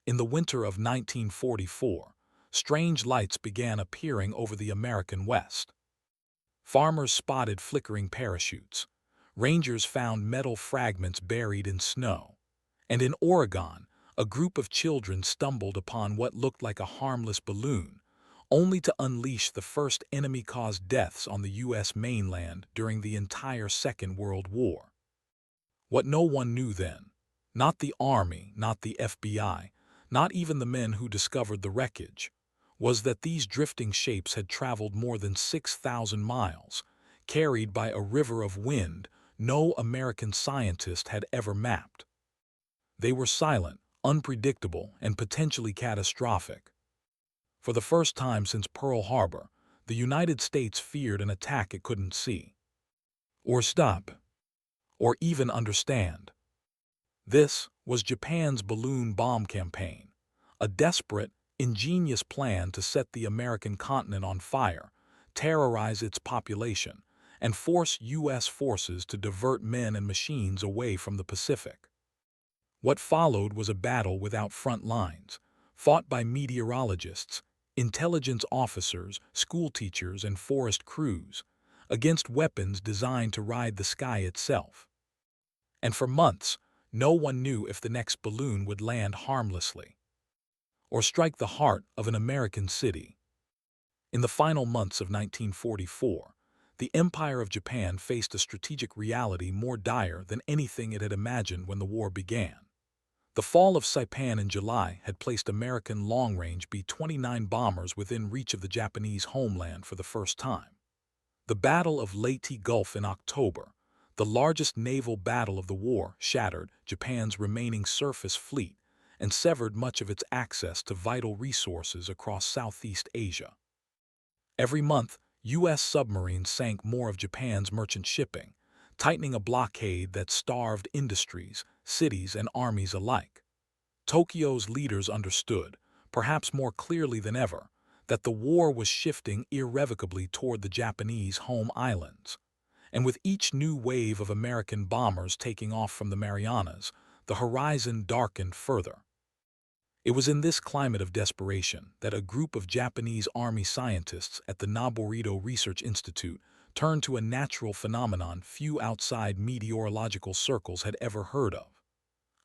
In the winter of 1944, strange lights began appearing over the American West. Farmers spotted flickering parachutes. Rangers found metal fragments buried in snow. And in Oregon, a group of children stumbled upon what looked like a harmless balloon, only to unleash the first enemy-caused deaths on the U.S. mainland during the entire Second World War. What no one knew then, not the Army, not the FBI, not even the men who discovered the wreckage, was that these drifting shapes had traveled more than 6,000 miles, carried by a river of wind no American scientist had ever mapped. They were silent, unpredictable, and potentially catastrophic. For the first time since Pearl Harbor, the United States feared an attack it couldn't see, or stop, or even understand. This was Japan's balloon bomb campaign, a desperate, ingenious plan to set the American continent on fire, terrorize its population, and force U.S. forces to divert men and machines away from the Pacific. What followed was a battle without front lines, fought by meteorologists, intelligence officers, school teachers, and forest crews, against weapons designed to ride the sky itself. And for months, no one knew if the next balloon would land harmlessly or strike the heart of an American city. In the final months of 1944, the Empire of Japan faced a strategic reality more dire than anything it had imagined when the war began. The fall of Saipan in July had placed American long-range B-29 bombers within reach of the Japanese homeland for the first time. The Battle of Leyte Gulf in October, the largest naval battle of the war, shattered Japan's remaining surface fleet and severed much of its access to vital resources across Southeast Asia. Every month, U.S. submarines sank more of Japan's merchant shipping, tightening a blockade that starved industries, cities, and armies alike. Tokyo's leaders understood, perhaps more clearly than ever, that the war was shifting irrevocably toward the Japanese home islands. And with each new wave of American bombers taking off from the Marianas, the horizon darkened further. It was in this climate of desperation that a group of Japanese Army scientists at the Noborito Research Institute turned to a natural phenomenon few outside meteorological circles had ever heard of.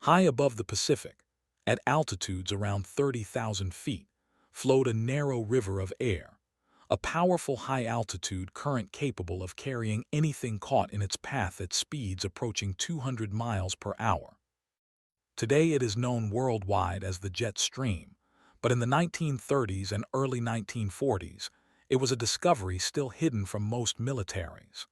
High above the Pacific, at altitudes around 30,000 feet, flowed a narrow river of air, a powerful high-altitude current capable of carrying anything caught in its path at speeds approaching 200 miles per hour. Today it is known worldwide as the jet stream, but in the 1930s and early 1940s, it was a discovery still hidden from most militaries.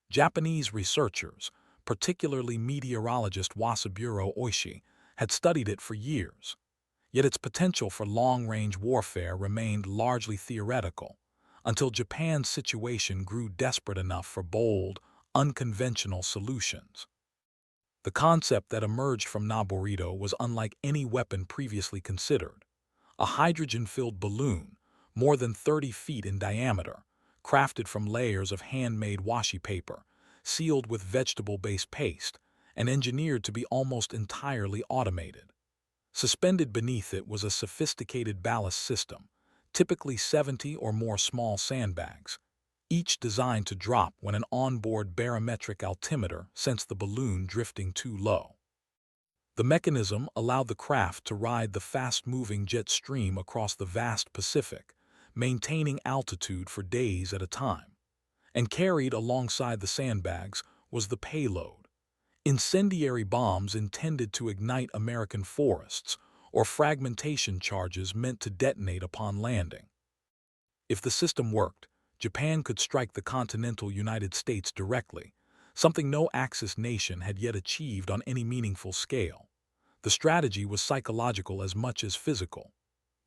Japanese researchers, particularly meteorologist Wasaburo Oishi, had studied it for years. Yet its potential for long-range warfare remained largely theoretical, until Japan's situation grew desperate enough for bold, unconventional solutions. The concept that emerged from Noborito was unlike any weapon previously considered. A hydrogen-filled balloon, more than 30 feet in diameter, crafted from layers of handmade washi paper, sealed with vegetable-based paste, and engineered to be almost entirely automated. Suspended beneath it was a sophisticated ballast system, typically 70 or more small sandbags, each designed to drop when an onboard barometric altimeter sensed the balloon drifting too low. The mechanism allowed the craft to ride the fast-moving jet stream across the vast Pacific, maintaining altitude for days at a time. And carried alongside the sandbags was the payload: incendiary bombs intended to ignite American forests, or fragmentation charges meant to detonate upon landing. If the system worked, Japan could strike the continental United States directly, something no Axis nation had yet achieved on any meaningful scale. The strategy was psychological as much as physical.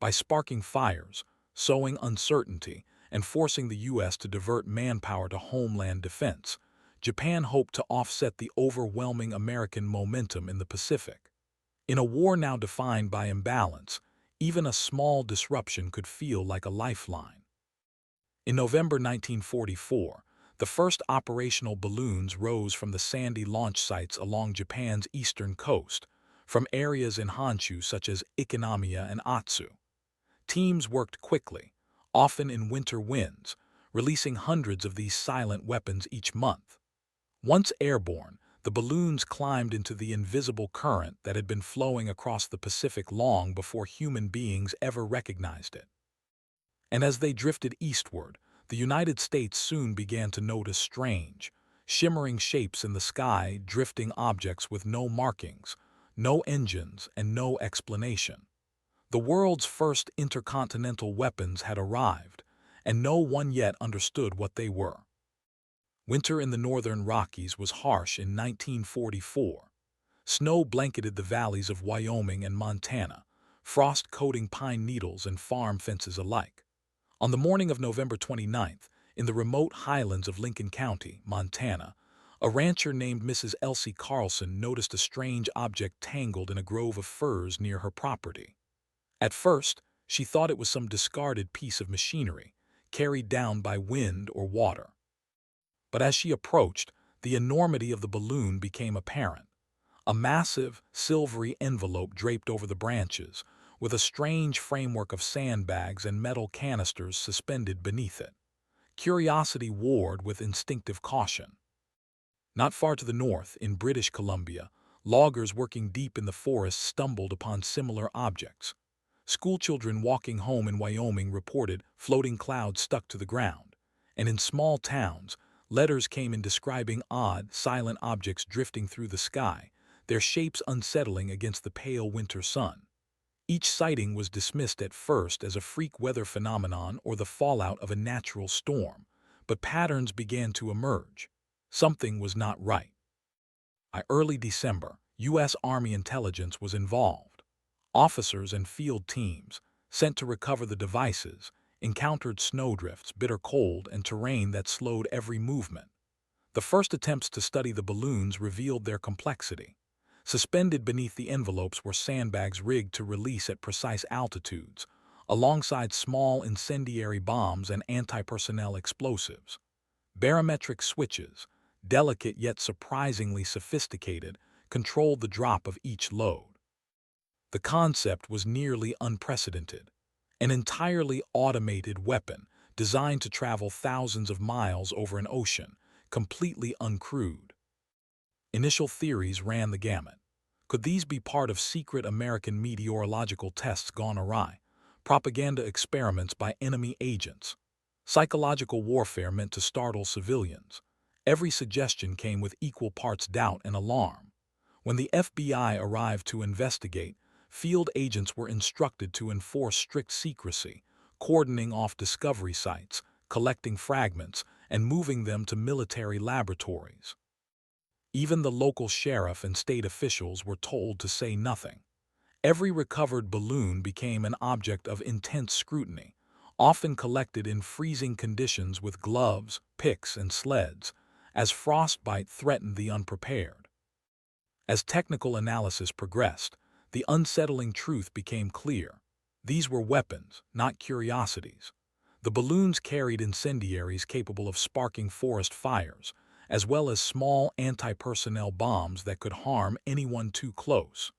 By sparking fires, sowing uncertainty, and forcing the U.S. to divert manpower to homeland defense, Japan hoped to offset the overwhelming American momentum in the Pacific. In a war now defined by imbalance, even a small disruption could feel like a lifeline. In November 1944, the first operational balloons rose from the sandy launch sites along Japan's eastern coast, from areas in Honshu such as Ichinomiya and Atsu. Teams worked quickly, often in winter winds, releasing hundreds of these silent weapons each month. Once airborne, the balloons climbed into the invisible current that had been flowing across the Pacific long before human beings ever recognized it. And as they drifted eastward, the United States soon began to notice strange, shimmering shapes in the sky, drifting objects with no markings, no engines, and no explanation. The world's first intercontinental weapons had arrived, and no one yet understood what they were. Winter in the northern Rockies was harsh in 1944. Snow blanketed the valleys of Wyoming and Montana, frost coating pine needles and farm fences alike. On the morning of November 29th, in the remote highlands of Lincoln County, Montana, a rancher named Mrs. Elsie Carlson noticed a strange object tangled in a grove of firs near her property. At first, she thought it was some discarded piece of machinery, carried down by wind or water. But as she approached, the enormity of the balloon became apparent. A massive, silvery envelope draped over the branches, with a strange framework of sandbags and metal canisters suspended beneath it. Curiosity warred with instinctive caution. Not far to the north, in British Columbia, loggers working deep in the forest stumbled upon similar objects. Schoolchildren walking home in Wyoming reported floating clouds stuck to the ground, and in small towns, letters came in describing odd, silent objects drifting through the sky, their shapes unsettling against the pale winter sun. Each sighting was dismissed at first as a freak weather phenomenon or the fallout of a natural storm, but patterns began to emerge. Something was not right. By early December, U.S. Army intelligence was involved. Officers and field teams, sent to recover the devices, encountered snowdrifts, bitter cold, and terrain that slowed every movement. The first attempts to study the balloons revealed their complexity. Suspended beneath the envelopes were sandbags rigged to release at precise altitudes, alongside small incendiary bombs and anti-personnel explosives. Barometric switches, delicate yet surprisingly sophisticated, controlled the drop of each load. The concept was nearly unprecedented. An entirely automated weapon designed to travel thousands of miles over an ocean, completely uncrewed. Initial theories ran the gamut. Could these be part of secret American meteorological tests gone awry? Propaganda experiments by enemy agents? Psychological warfare meant to startle civilians? Every suggestion came with equal parts doubt and alarm. When the FBI arrived to investigate, field agents were instructed to enforce strict secrecy, cordoning off discovery sites, collecting fragments, and moving them to military laboratories. Even the local sheriff and state officials were told to say nothing. Every recovered balloon became an object of intense scrutiny, often collected in freezing conditions with gloves, picks, and sleds, as frostbite threatened the unprepared. As technical analysis progressed, the unsettling truth became clear. These were weapons, not curiosities. The balloons carried incendiaries capable of sparking forest fires, as well as small anti-personnel bombs that could harm anyone too close.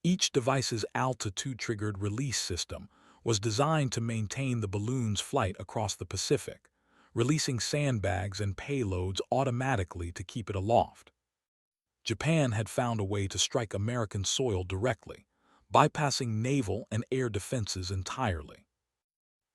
Each device's altitude-triggered release system was designed to maintain the balloon's flight across the Pacific, releasing sandbags and payloads automatically to keep it aloft. Japan had found a way to strike American soil directly, bypassing naval and air defenses entirely.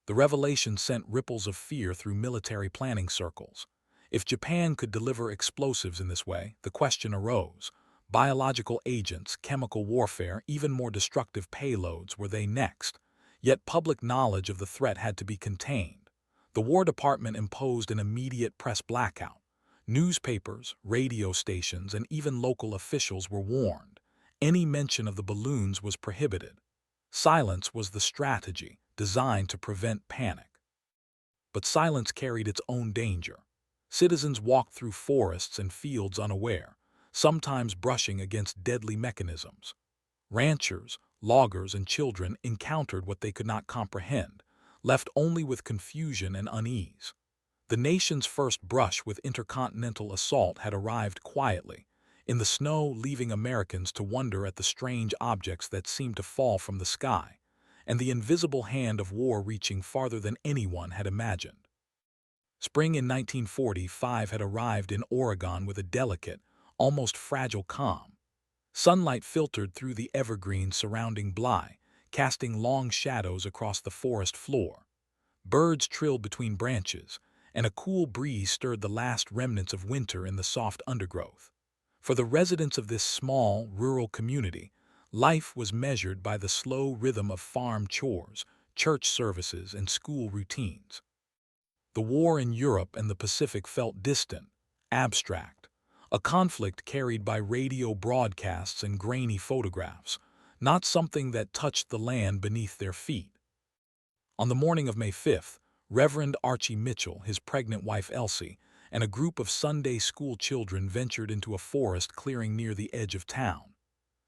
The revelation sent ripples of fear through military planning circles. If Japan could deliver explosives in this way, the question arose: biological agents, chemical warfare, even more destructive payloads, were they next? Yet public knowledge of the threat had to be contained. The War Department imposed an immediate press blackout. Newspapers, radio stations, and even local officials were warned. Any mention of the balloons was prohibited. Silence was the strategy, designed to prevent panic. But silence carried its own danger. Citizens walked through forests and fields unaware, sometimes brushing against deadly mechanisms. Ranchers, loggers, and children encountered what they could not comprehend, left only with confusion and unease. The nation's first brush with intercontinental assault had arrived quietly, in the snow, leaving Americans to wonder at the strange objects that seemed to fall from the sky, and the invisible hand of war reaching farther than anyone had imagined. Spring in 1945 had arrived in Oregon with a delicate, almost fragile calm. Sunlight filtered through the evergreens surrounding Bly, casting long shadows across the forest floor. Birds trilled between branches, and a cool breeze stirred the last remnants of winter in the soft undergrowth. For the residents of this small, rural community, life was measured by the slow rhythm of farm chores, church services, and school routines. The war in Europe and the Pacific felt distant, abstract, a conflict carried by radio broadcasts and grainy photographs, not something that touched the land beneath their feet. On the morning of May 5th, Reverend Archie Mitchell, his pregnant wife Elsie, and a group of Sunday school children ventured into a forest clearing near the edge of town.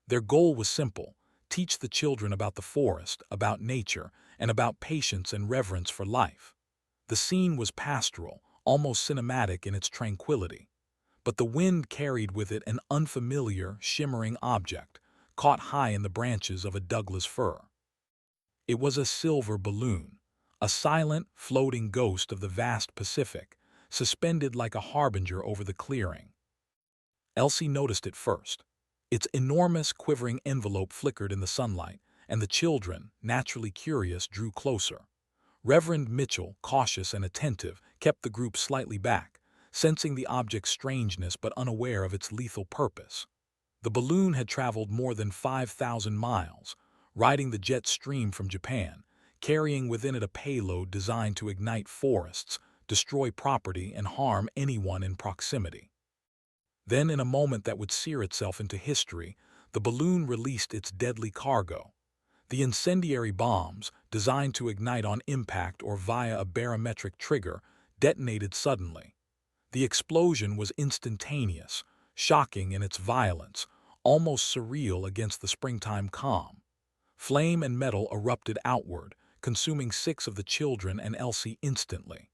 Their goal was simple: teach the children about the forest, about nature, and about patience and reverence for life. The scene was pastoral, almost cinematic in its tranquility. But the wind carried with it an unfamiliar, shimmering object, caught high in the branches of a Douglas fir. It was a silver balloon, a silent, floating ghost of the vast Pacific, suspended like a harbinger over the clearing. Elsie noticed it first. Its enormous, quivering envelope flickered in the sunlight, and the children, naturally curious, drew closer. Reverend Mitchell, cautious and attentive, kept the group slightly back, sensing the object's strangeness but unaware of its lethal purpose. The balloon had traveled more than 5,000 miles, riding the jet stream from Japan, carrying within it a payload designed to ignite forests, destroy property, and harm anyone in proximity. Then, in a moment that would sear itself into history, the balloon released its deadly cargo. The incendiary bombs, designed to ignite on impact or via a barometric trigger, detonated suddenly. The explosion was instantaneous, shocking in its violence, almost surreal against the springtime calm. Flame and metal erupted outward, consuming 6 of the children and Elsie instantly.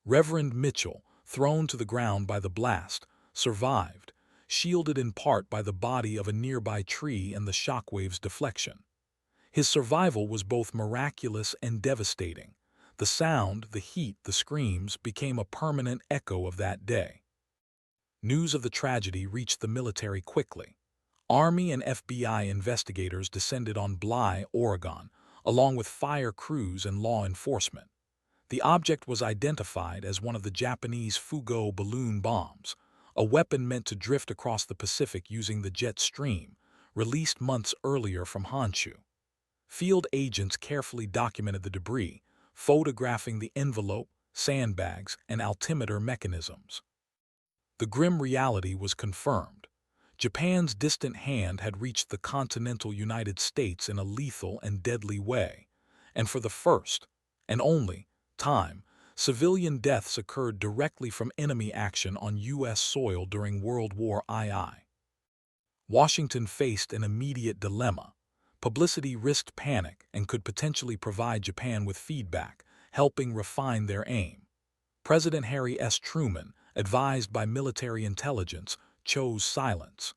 Reverend Mitchell, thrown to the ground by the blast, survived, shielded in part by the body of a nearby tree and the shockwave's deflection. His survival was both miraculous and devastating. The sound, the heat, the screams became a permanent echo of that day. News of the tragedy reached the military quickly. Army and FBI investigators descended on Bly, Oregon, along with fire crews and law enforcement. The object was identified as one of the Japanese Fugo balloon bombs, a weapon meant to drift across the Pacific using the jet stream, released months earlier from Honshu. Field agents carefully documented the debris, photographing the envelope, sandbags, and altimeter mechanisms. The grim reality was confirmed. Japan's distant hand had reached the continental United States in a lethal and deadly way, and for the first, and only, time, civilian deaths occurred directly from enemy action on U.S. soil during World War II. Washington faced an immediate dilemma. Publicity risked panic and could potentially provide Japan with feedback, helping refine their aim. President Harry S. Truman, advised by military intelligence, chose silence.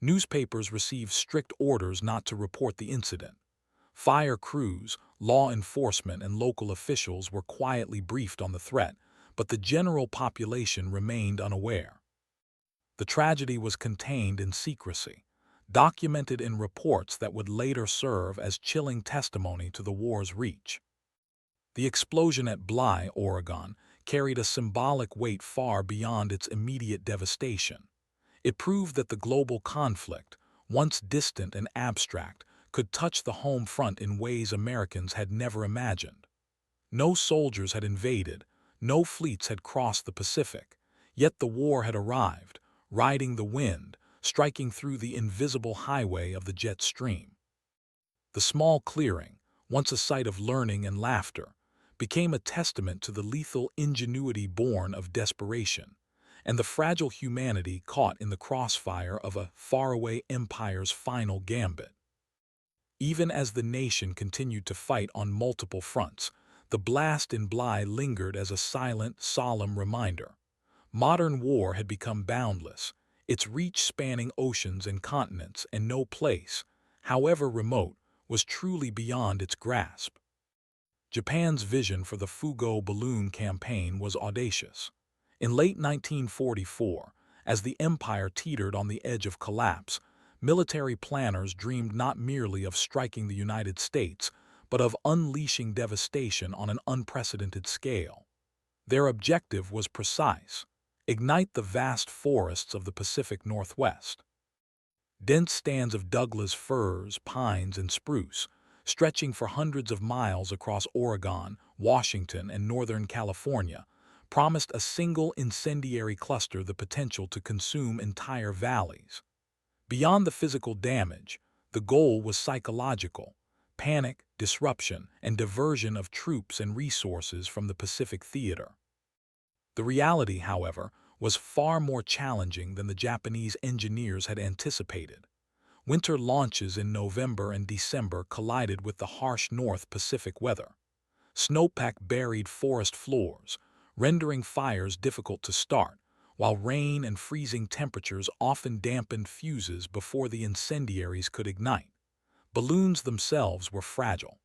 Newspapers received strict orders not to report the incident. Fire crews, law enforcement, and local officials were quietly briefed on the threat, but the general population remained unaware. The tragedy was contained in secrecy, documented in reports that would later serve as chilling testimony to the war's reach. The explosion at Bly, Oregon, carried a symbolic weight far beyond its immediate devastation. It proved that the global conflict, once distant and abstract, could touch the home front in ways Americans had never imagined. No soldiers had invaded, no fleets had crossed the Pacific, yet the war had arrived, riding the wind, striking through the invisible highway of the jet stream. The small clearing, once a site of learning and laughter, became a testament to the lethal ingenuity born of desperation, and the fragile humanity caught in the crossfire of a faraway empire's final gambit. Even as the nation continued to fight on multiple fronts, the blast in Bly lingered as a silent, solemn reminder. Modern war had become boundless, its reach spanning oceans and continents, and no place, however remote, was truly beyond its grasp. Japan's vision for the Fugo balloon campaign was audacious. In late 1944, as the empire teetered on the edge of collapse, military planners dreamed not merely of striking the United States, but of unleashing devastation on an unprecedented scale. Their objective was precise: ignite the vast forests of the Pacific Northwest. Dense stands of Douglas firs, pines, and spruce, stretching for hundreds of miles across Oregon, Washington, and Northern California, promised a single incendiary cluster the potential to consume entire valleys. Beyond the physical damage, the goal was psychological: panic, disruption, and diversion of troops and resources from the Pacific theater. The reality, however, was far more challenging than the Japanese engineers had anticipated. Winter launches in November and December collided with the harsh North Pacific weather. Snowpack buried forest floors, rendering fires difficult to start, while rain and freezing temperatures often dampened fuses before the incendiaries could ignite. Balloons themselves were fragile.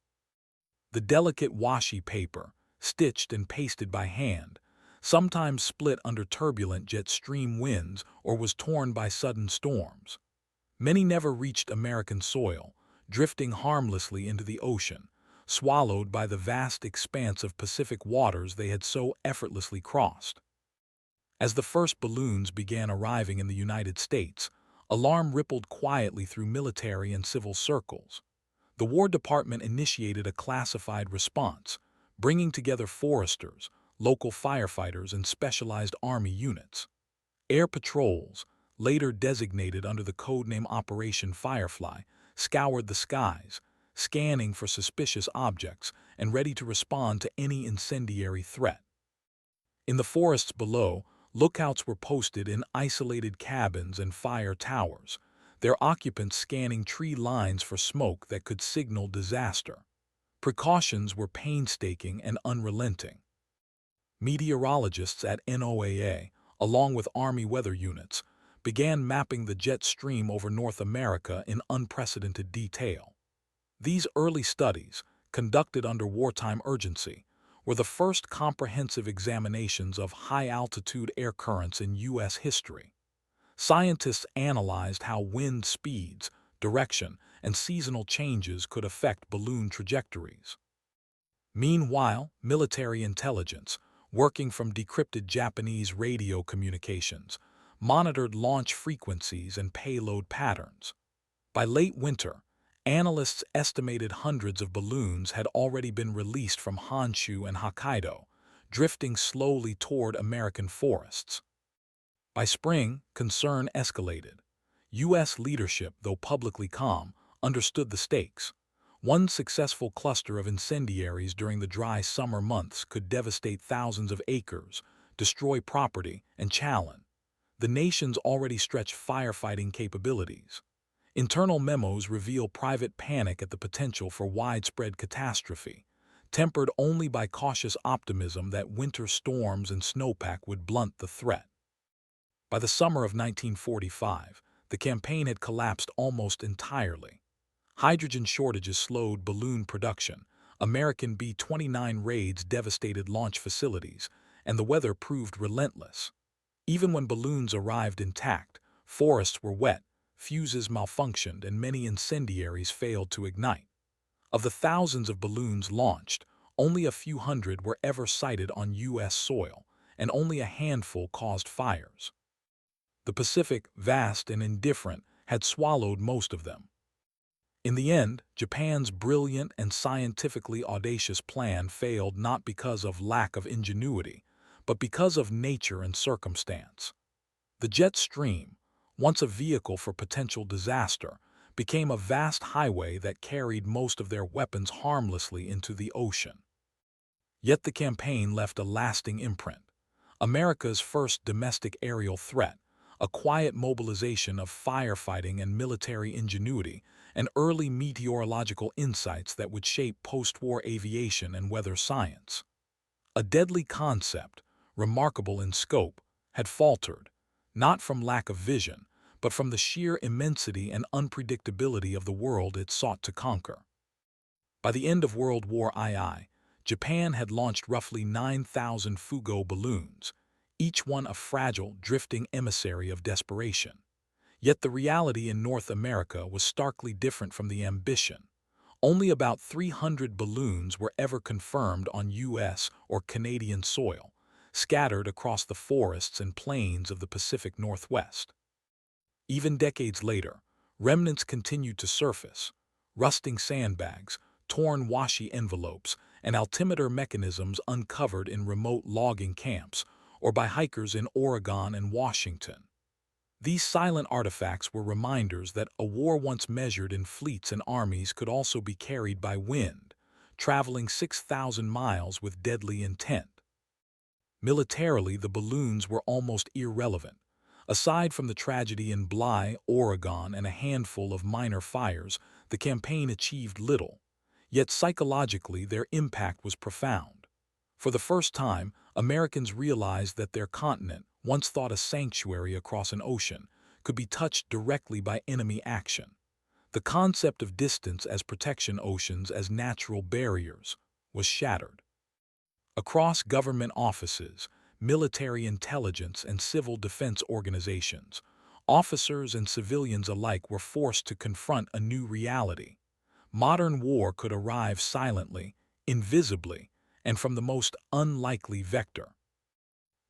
The delicate washi paper, stitched and pasted by hand, sometimes split under turbulent jet stream winds or was torn by sudden storms. Many never reached American soil, drifting harmlessly into the ocean, swallowed by the vast expanse of Pacific waters they had so effortlessly crossed. As the first balloons began arriving in the United States, alarm rippled quietly through military and civil circles. The War Department initiated a classified response, bringing together foresters, local firefighters, and specialized Army units. Air patrols, later designated under the codename Operation Firefly, scoured the skies, scanning for suspicious objects and ready to respond to any incendiary threat. In the forests below, lookouts were posted in isolated cabins and fire towers, their occupants scanning tree lines for smoke that could signal disaster. Precautions were painstaking and unrelenting. Meteorologists at NOAA, along with Army weather units, began mapping the jet stream over North America in unprecedented detail. These early studies, conducted under wartime urgency, were the first comprehensive examinations of high-altitude air currents in U.S. history. Scientists analyzed how wind speeds, direction, and seasonal changes could affect balloon trajectories. Meanwhile, military intelligence, working from decrypted Japanese radio communications, monitored launch frequencies and payload patterns. By late winter, analysts estimated hundreds of balloons had already been released from Honshu and Hokkaido, drifting slowly toward American forests. By spring, concern escalated. U.S. leadership, though publicly calm, understood the stakes. One successful cluster of incendiaries during the dry summer months could devastate thousands of acres, destroy property, and challenge the nation's already stretched firefighting capabilities. Internal memos reveal private panic at the potential for widespread catastrophe, tempered only by cautious optimism that winter storms and snowpack would blunt the threat. By the summer of 1945, the campaign had collapsed almost entirely. Hydrogen shortages slowed balloon production, American B-29 raids devastated launch facilities, and the weather proved relentless. Even when balloons arrived intact, forests were wet, fuses malfunctioned, and many incendiaries failed to ignite. Of the thousands of balloons launched, only a few hundred were ever sighted on U.S. soil, and only a handful caused fires. The Pacific, vast and indifferent, had swallowed most of them. In the end, Japan's brilliant and scientifically audacious plan failed not because of lack of ingenuity, but because of nature and circumstance. The jet stream, once a vehicle for potential disaster, became a vast highway that carried most of their weapons harmlessly into the ocean. Yet the campaign left a lasting imprint. America's first domestic aerial threat, a quiet mobilization of firefighting and military ingenuity, and early meteorological insights that would shape post-war aviation and weather science. A deadly concept, remarkable in scope, had faltered, not from lack of vision, but from the sheer immensity and unpredictability of the world it sought to conquer. By the end of World War II, Japan had launched roughly 9,000 Fugo balloons, each one a fragile, drifting emissary of desperation. Yet the reality in North America was starkly different from the ambition. Only about 300 balloons were ever confirmed on U.S. or Canadian soil, scattered across the forests and plains of the Pacific Northwest. Even decades later, remnants continued to surface: rusting sandbags, torn washi envelopes, and altimeter mechanisms uncovered in remote logging camps or by hikers in Oregon and Washington. These silent artifacts were reminders that a war once measured in fleets and armies could also be carried by wind, traveling 6,000 miles with deadly intent. Militarily, the balloons were almost irrelevant. Aside from the tragedy in Bly, Oregon, and a handful of minor fires, the campaign achieved little. Yet psychologically, their impact was profound. For the first time, Americans realized that their continent, once thought a sanctuary across an ocean, could be touched directly by enemy action. The concept of distance as protection, oceans as natural barriers, was shattered. Across government offices, military intelligence, and civil defense organizations, officers and civilians alike were forced to confront a new reality. Modern war could arrive silently, invisibly, and from the most unlikely vector.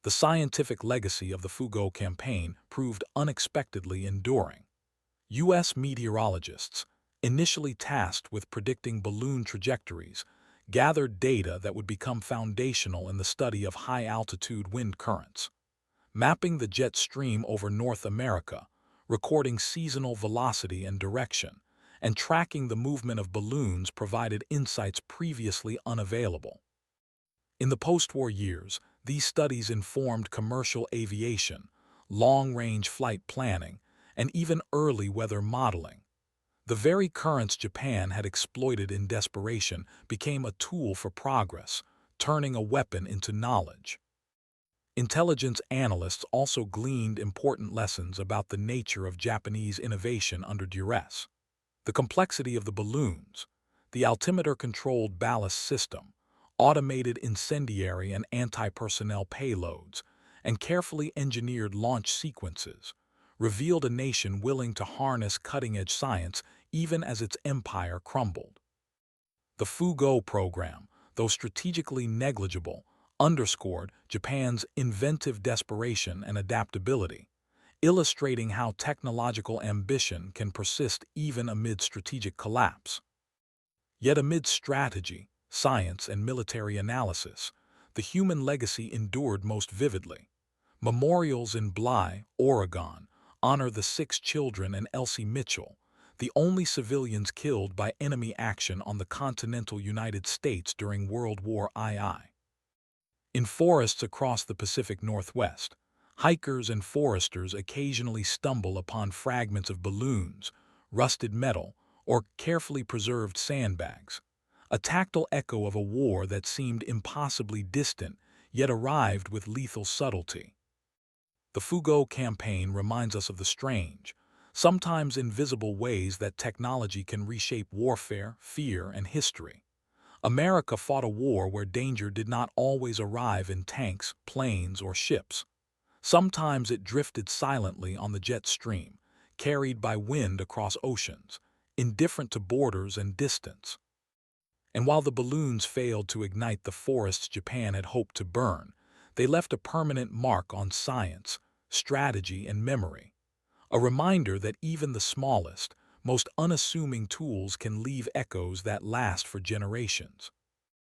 The scientific legacy of the Fugo campaign proved unexpectedly enduring. U.S. meteorologists, initially tasked with predicting balloon trajectories, gathered data that would become foundational in the study of high-altitude wind currents. Mapping the jet stream over North America, recording seasonal velocity and direction, and tracking the movement of balloons provided insights previously unavailable. In the post-war years, these studies informed commercial aviation, long-range flight planning, and even early weather modeling. The very currents Japan had exploited in desperation became a tool for progress, turning a weapon into knowledge. Intelligence analysts also gleaned important lessons about the nature of Japanese innovation under duress. The complexity of the balloons, the altimeter-controlled ballast system, automated incendiary and anti-personnel payloads, and carefully engineered launch sequences, revealed a nation willing to harness cutting-edge science even as its empire crumbled. The Fugo program, though strategically negligible, underscored Japan's inventive desperation and adaptability, illustrating how technological ambition can persist even amid strategic collapse. Yet amid strategy, science, and military analysis, the human legacy endured most vividly. Memorials in Bly, Oregon, honor the 6 children and Elsie Mitchell, the only civilians killed by enemy action on the continental United States during World War II. In forests across the Pacific Northwest, hikers and foresters occasionally stumble upon fragments of balloons, rusted metal, or carefully preserved sandbags, a tactile echo of a war that seemed impossibly distant yet arrived with lethal subtlety. The Fugo campaign reminds us of the strange, sometimes invisible ways that technology can reshape warfare, fear, and history. America fought a war where danger did not always arrive in tanks, planes, or ships. Sometimes it drifted silently on the jet stream, carried by wind across oceans, indifferent to borders and distance. And while the balloons failed to ignite the forests Japan had hoped to burn, they left a permanent mark on science, strategy, and memory. A reminder that even the smallest, most unassuming tools can leave echoes that last for generations.